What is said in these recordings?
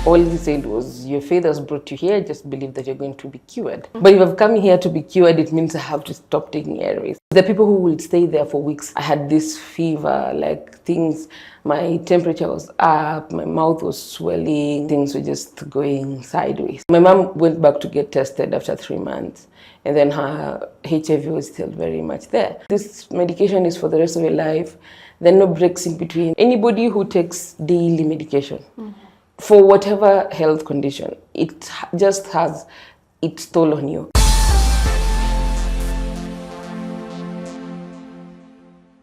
All he said was, your faith has brought you here, just believe that you're going to be cured. But if I've come here to be cured, it means I have to stop taking ARVs. The people who will stay there for weeks, I had this fever, like things, my temperature was up, my mouth was swelling, things were just going sideways. My mom went back to get tested after 3 months, and then her HIV was still very much there. This medication is for the rest of your life. There are no breaks in between. Anybody who takes daily medication, for whatever health condition, it just has its toll on you.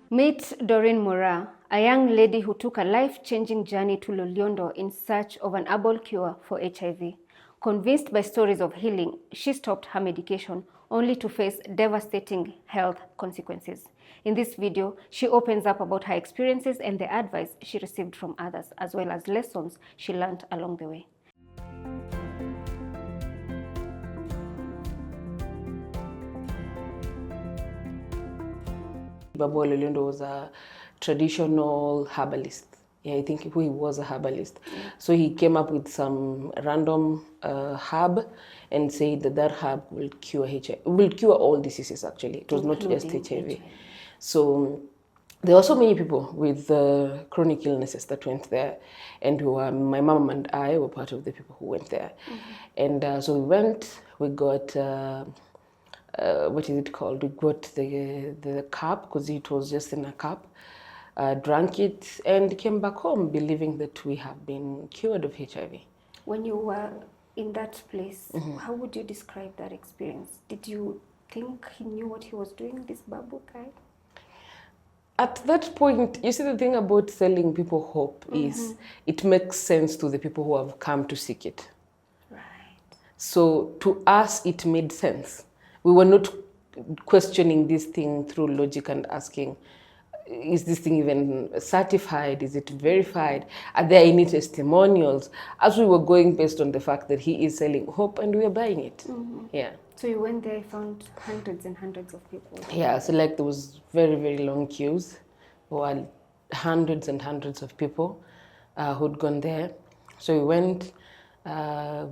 Meet Doreen Moraa, a young lady who took a life-changing journey to Loliondo in search of an herbal cure for HIV. Convinced by stories of healing, she stopped her medication only to face devastating health consequences. In this video, she opens up about her experiences and the advice she received from others, as well as lessons she learned along the way. Babu Loliondo was a traditional herbalist. Yeah, I think he was a herbalist. So he came up with some random herb and said that herb will cure HIV, will cure all diseases actually. It was not just HIV. So there were so many people with chronic illnesses that went there, and my mom and I were part of the people who went there. And so we went, we got, what is it called? We got the cup, because it was just in a cup, drank it, and came back home believing that we have been cured of HIV. When you were in that place, how would you describe that experience? Did you think he knew what he was doing, this Babu guy? At that point, you see, the thing about selling people hope is it makes sense to the people who have come to seek it. Right. So to us, it made sense. We were not questioning this thing through logic and asking, is this thing even certified? Is it verified? Are there any testimonials? As we were going based on the fact that he is selling hope, and we were buying it. Yeah. So you went there, found hundreds and hundreds of people. Yeah, so like there was very, very long queues. There were hundreds and hundreds of people who'd gone there. So we went,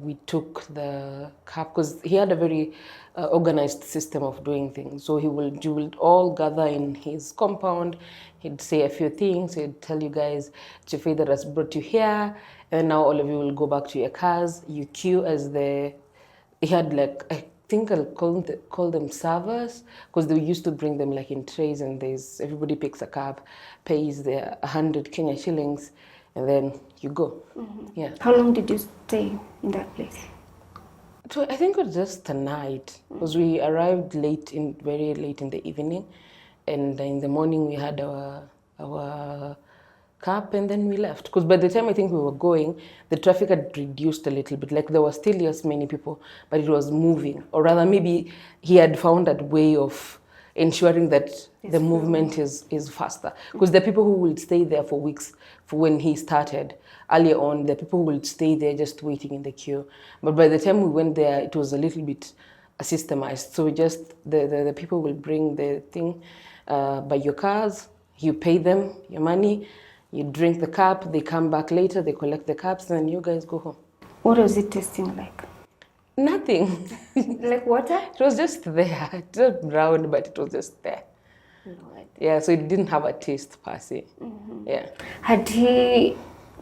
we took the cup, because he had a very organized system of doing things. So you will all gather in his compound. He'd say a few things. He'd tell you guys, it's your faith that has brought you here. And now all of you will go back to your cars. You queue as he had like, I think I'll call them servers, because they used to bring them like in trays, and everybody picks a cup, pays their 100 Kenya shillings, and then you go. Yeah. How long did you stay in that place? So I think it was just a night, because we arrived very late in the evening, and in the morning we had our cup, and then we left. Because by the time I think we were going, the traffic had reduced a little bit. Like there were still as many people, but it was moving. Or rather, maybe he had found a way of ensuring that the movement is faster. Because the people who will stay there for weeks, for when he started earlier on, the people who will stay there just waiting in the queue. But by the time we went there, it was a little bit systemized. So just the people will bring the thing by your cars, you pay them your money, you drink the cup, they come back later, they collect the cups, and then you guys go home. What was it tasting like? Nothing. Like water? It was just there. It was brown, but it was just there. Lord. Yeah, so it didn't have a taste per se. Yeah. Had he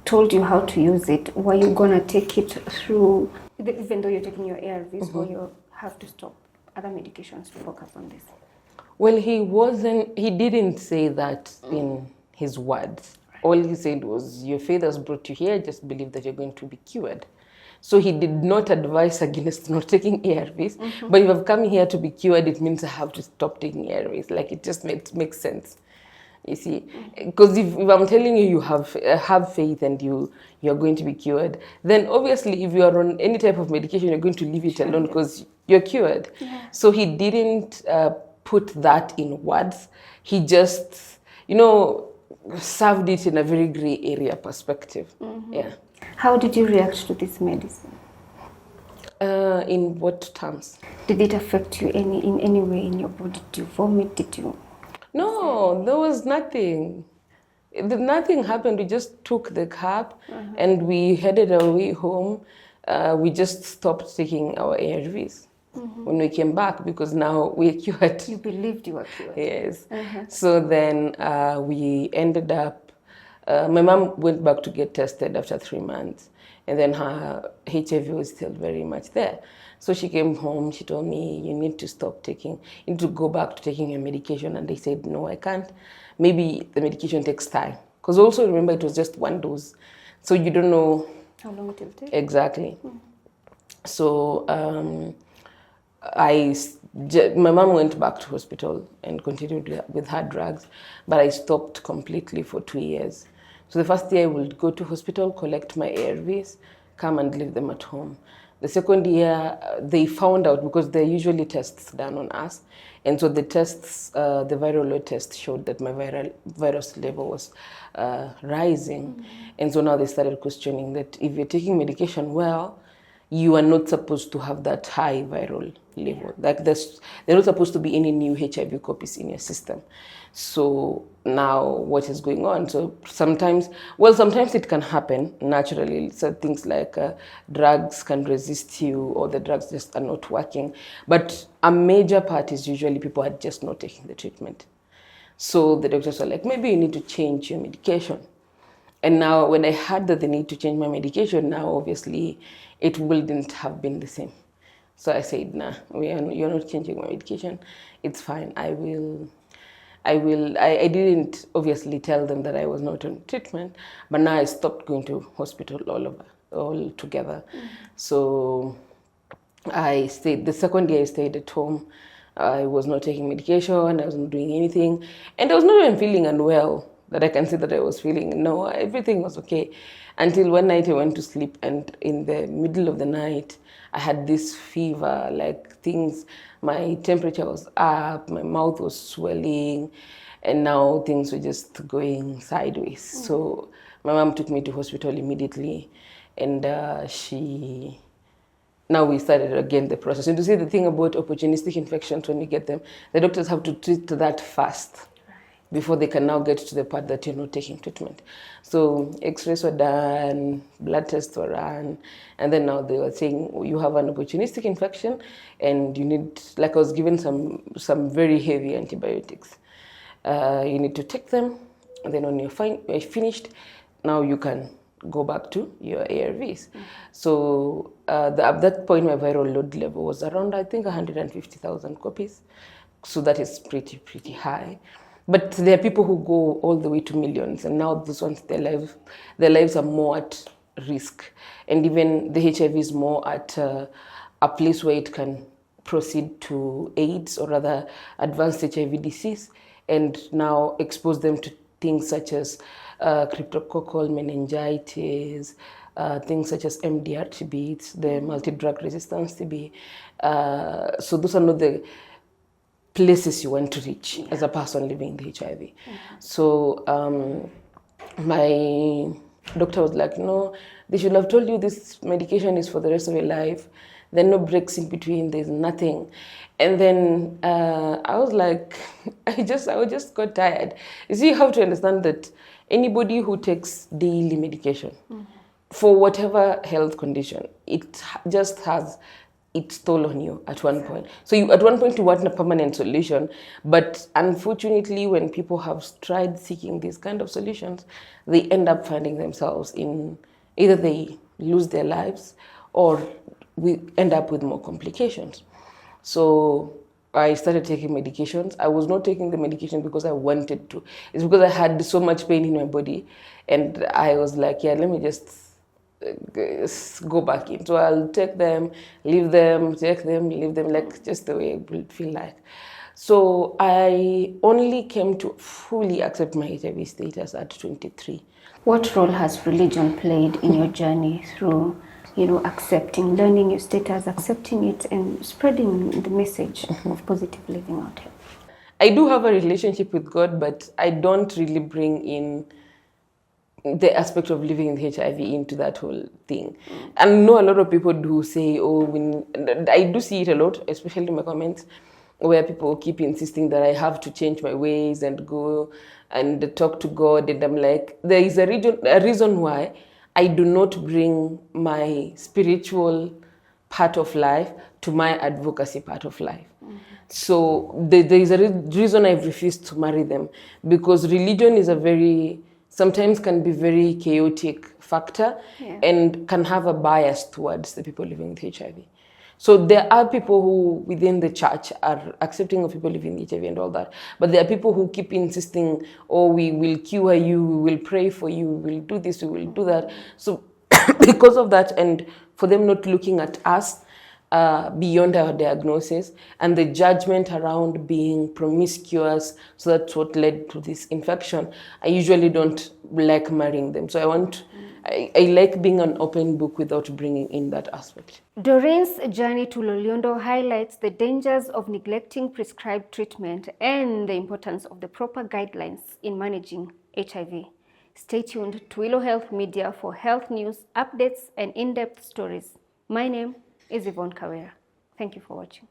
told you how to use it? Were you gonna take it through, even though you're taking your ARVs, or you have to stop other medications to focus on this? Well, he didn't say that in his words. All he said was, your faith has brought you here, just believe that you're going to be cured. So he did not advise against not taking ARVs, but if I've come here to be cured, it means I have to stop taking ARVs. Like, it just makes sense, you see. Because if I'm telling you have faith and you're going to be cured, then obviously if you are on any type of medication, you're going to leave it alone because you're cured. Yeah. So he didn't put that in words. He just, served it in a very gray area perspective. Yeah. How did you react to this medicine? In what terms? Did it affect you in any way in your body? Did you vomit? Did you? No, there was nothing. Nothing happened. We just took the cab and we headed our way home. We just stopped taking our ARVs when we came back because now we're cured. You believed you were cured. Yes. So then we ended up, my mom went back to get tested after 3 months, and then her HIV was still very much there. So she came home, she told me, you need to stop taking, you need to go back to taking your medication. And I said, no, I can't. Maybe the medication takes time. Because also remember, it was just 1 dose. So you don't know how long it will take. Exactly. So my mom went back to hospital and continued with her drugs, but I stopped completely for 2 years. So the first year I would go to hospital, collect my ARVs, come and leave them at home. The second year, they found out, because there are usually tests done on us, and so the tests, the viral load test showed that my virus level was rising. And so now they started questioning that if you're taking medication well, you are not supposed to have that high viral level. Like there are not supposed to be any new HIV copies in your system. So now what is going on? So sometimes it can happen naturally. So things like drugs can resist you, or the drugs just are not working. But a major part is usually people are just not taking the treatment. So the doctors are like, maybe you need to change your medication. And now when I heard that they need to change my medication, now obviously it wouldn't have been the same. So I said, nah, you're not changing my medication. It's fine. I didn't obviously tell them that I was not on treatment, but now I stopped going to hospital altogether. So I stayed, the second year I stayed at home. I was not taking medication, I was not doing anything. And I was not even feeling unwell that I can say that I was feeling. No, everything was okay. Until one night I went to sleep, and in the middle of the night, I had this fever, like my temperature was up, my mouth was swelling, and now things were just going sideways. So my mom took me to hospital immediately, and now we started again the process. And to see the thing about opportunistic infections, when you get them, the doctors have to treat that fast before they can now get to the part that you're not taking treatment. So x-rays were done, blood tests were run, and then now they were saying, you have an opportunistic infection and you need, like I was given some very heavy antibiotics. You need to take them, and then when you're finished, now you can go back to your ARVs. So at that point, my viral load level was around, I think, 150,000 copies. So that is pretty high. But there are people who go all the way to millions, and now those ones, their lives are more at risk. And even the HIV is more at a place where it can proceed to AIDS, or rather advanced HIV disease, and now expose them to things such as cryptococcal meningitis, things such as MDR TB, the multi-drug resistance TB. So those are not the places you want to reach as a person living with HIV. So my doctor was like, no, they should have told you this medication is for the rest of your life. There are no breaks in between, there's nothing. And then I was like, I just got tired. You see, you have to understand that anybody who takes daily medication for whatever health condition, it just has its toll on you at one point. So at one point you want a permanent solution, but unfortunately when people have tried seeking these kind of solutions, they end up finding themselves in, either they lose their lives or we end up with more complications. So I started taking medications. I was not taking the medication because I wanted to. It's because I had so much pain in my body, and I was like, yeah, let me just go back in. So I'll take them, leave them, take them, leave them, like just the way it would feel like. So I only came to fully accept my HIV status at 23. What role has religion played in your journey through, accepting, learning your status, accepting it, and spreading the message of positive living out here? I do have a relationship with God, but I don't really bring in the aspect of living with HIV into that whole thing. And I know a lot of people do say, I do see it a lot, especially in my comments, where people keep insisting that I have to change my ways and go and talk to God. And I'm like, there is a reason why I do not bring my spiritual part of life to my advocacy part of life. So there is a reason I've refused to marry them, because religion is sometimes can be very chaotic factor, and can have a bias towards the people living with HIV. So there are people who within the church are accepting of people living with HIV and all that, but there are people who keep insisting, oh, we will cure you, we will pray for you, we will do this, we will do that. So because of that, and for them not looking at us beyond our diagnosis and the judgment around being promiscuous, so that's what led to this infection, I usually don't like marrying them. So I like being an open book without bringing in that aspect. Doreen's journey to Loliondo highlights the dangers of neglecting prescribed treatment and the importance of the proper guidelines in managing HIV. Stay tuned to Willow Health Media for health news, updates, and in-depth stories. My name is Yvonne Kawera. Thank you for watching.